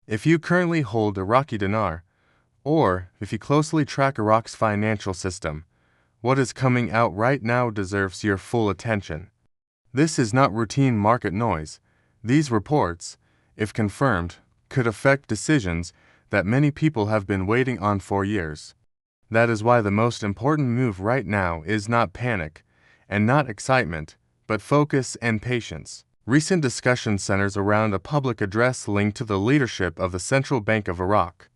If you currently hold Iraqi dinar, or if you closely track Iraq's financial system, what is coming out right now deserves your full attention. This is not routine market noise. These reports, if confirmed, could affect decisions that many people have been waiting on for years. That is why the most important move right now is not panic and not excitement, but focus and patience. Recent discussion centers around a public address linked to the leadership of the Central Bank of Iraq.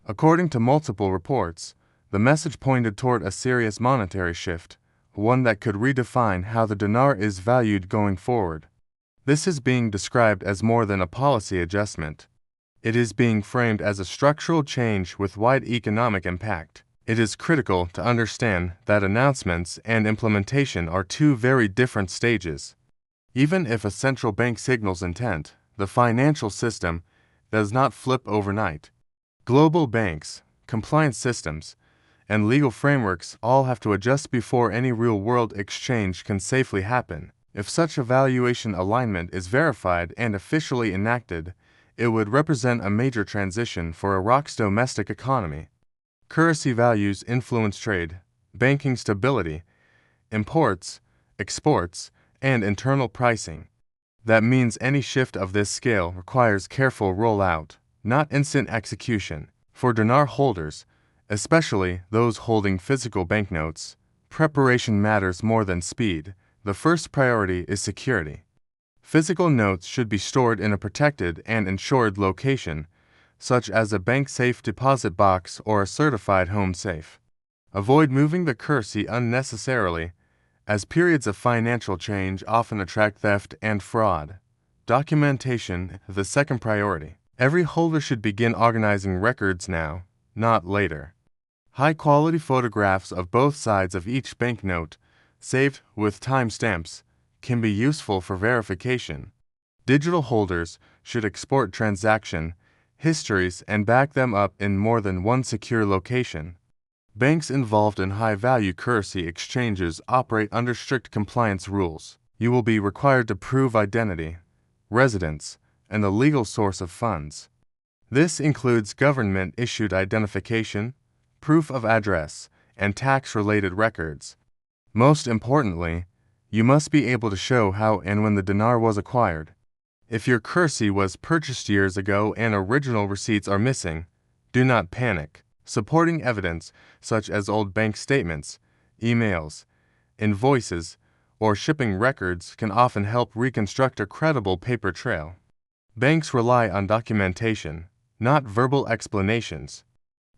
According to multiple reports, the message pointed toward a serious monetary shift, one that could redefine how the dinar is valued going forward. This is being described as more than a policy adjustment. It is being framed as a structural change with wide economic impact. It is critical to understand that announcements and implementation are two very different stages. Even if a central bank signals intent, the financial system does not flip overnight. Global banks, compliance systems, and legal frameworks all have to adjust before any real-world exchange can safely happen. If such a valuation alignment is verified and officially enacted, it would represent a major transition for Iraq's domestic economy. Currency values influence trade, banking stability, imports, exports, and internal pricing. That means any shift of this scale requires careful rollout, not instant execution. For dinar holders, especially those holding physical banknotes, preparation matters more than speed. The first priority is security. Physical notes should be stored in a protected and insured location, such as a bank safe deposit box or a certified home safe. Avoid moving the currency unnecessarily, as periods of financial change often attract theft and fraud. Documentation, the second priority. Every holder should begin organizing records now, not later. High-quality photographs of both sides of each banknote, saved with timestamps, can be useful for verification. Digital holders should export transaction histories and back them up in more than one secure location. Banks involved in high-value currency exchanges operate under strict compliance rules. You will be required to prove identity, residence, and the legal source of funds. This includes government-issued identification, proof of address, and tax-related records. Most importantly, you must be able to show how and when the dinar was acquired. If your currency was purchased years ago and original receipts are missing, do not panic. Supporting evidence, such as old bank statements, emails, invoices, or shipping records, can often help reconstruct a credible paper trail. Banks rely on documentation, not verbal explanations.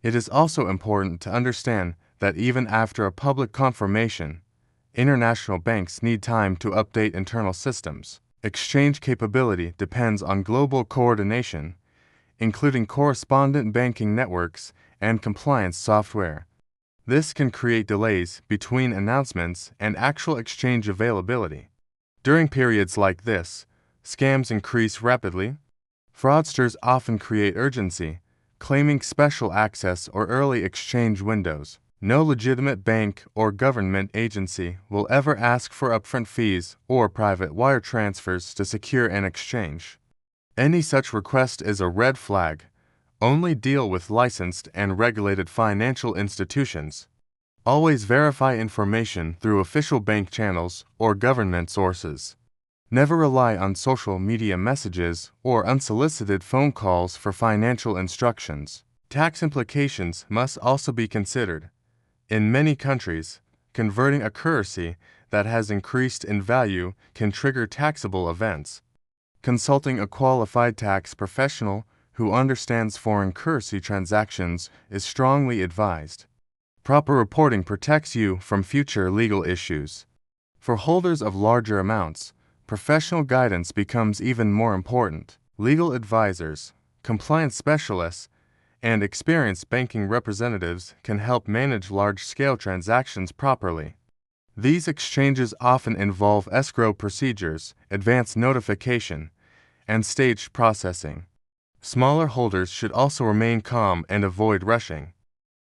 It is also important to understand that even after a public confirmation, international banks need time to update internal systems. Exchange capability depends on global coordination, including correspondent banking networks and compliance software. This can create delays between announcements and actual exchange availability. During periods like this, scams increase rapidly. Fraudsters often create urgency, claiming special access or early exchange windows. No legitimate bank or government agency will ever ask for upfront fees or private wire transfers to secure an exchange. Any such request is a red flag. Only deal with licensed and regulated financial institutions. Always verify information through official bank channels or government sources. Never rely on social media messages or unsolicited phone calls for financial instructions. Tax implications must also be considered. In many countries, converting a currency that has increased in value can trigger taxable events. Consulting a qualified tax professional who understands foreign currency transactions is strongly advised. Proper reporting protects you from future legal issues. For holders of larger amounts, professional guidance becomes even more important. Legal advisors, compliance specialists, and experienced banking representatives can help manage large-scale transactions properly. These exchanges often involve escrow procedures, advance notification, and staged processing. Smaller holders should also remain calm and avoid rushing.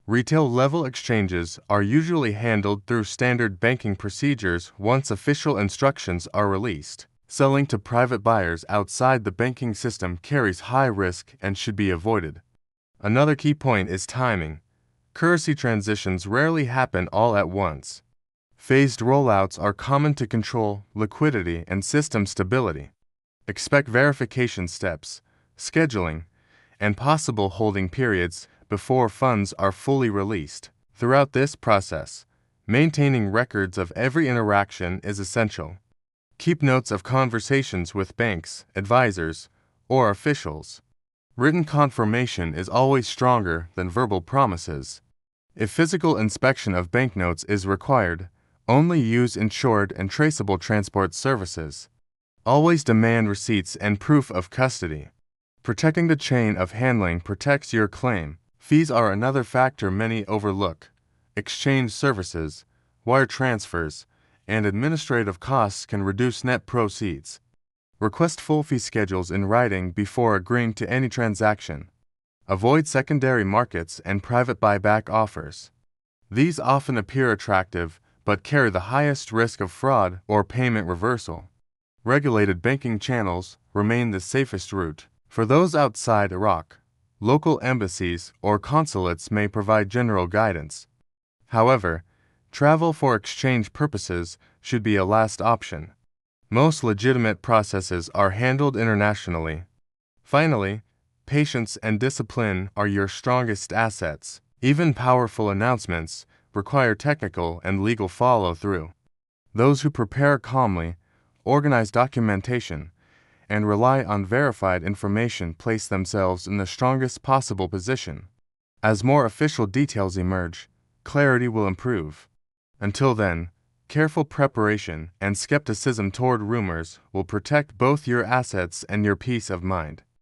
Retail-level exchanges are usually handled through standard banking procedures once official instructions are released. Selling to private buyers outside the banking system carries high risk and should be avoided. Another key point is timing. Currency transitions rarely happen all at once. Phased rollouts are common to control liquidity and system stability. Expect verification steps, scheduling, and possible holding periods before funds are fully released. Throughout this process, maintaining records of every interaction is essential. Keep notes of conversations with banks, advisors, or officials. Written confirmation is always stronger than verbal promises. If physical inspection of banknotes is required, only use insured and traceable transport services. Always demand receipts and proof of custody. Protecting the chain of handling protects your claim. Fees are another factor many overlook. Exchange services, wire transfers, and administrative costs can reduce net proceeds. Request full fee schedules in writing before agreeing to any transaction. Avoid secondary markets and private buyback offers. These often appear attractive but carry the highest risk of fraud or payment reversal. Regulated banking channels remain the safest route. For those outside Iraq, local embassies or consulates may provide general guidance. However, travel for exchange purposes should be a last option. Most legitimate processes are handled internationally. Finally, patience and discipline are your strongest assets. Even powerful announcements require technical and legal follow-through. Those who prepare calmly, organize documentation, and rely on verified information place themselves in the strongest possible position. As more official details emerge, clarity will improve. Until then, careful preparation and skepticism toward rumors will protect both your assets and your peace of mind.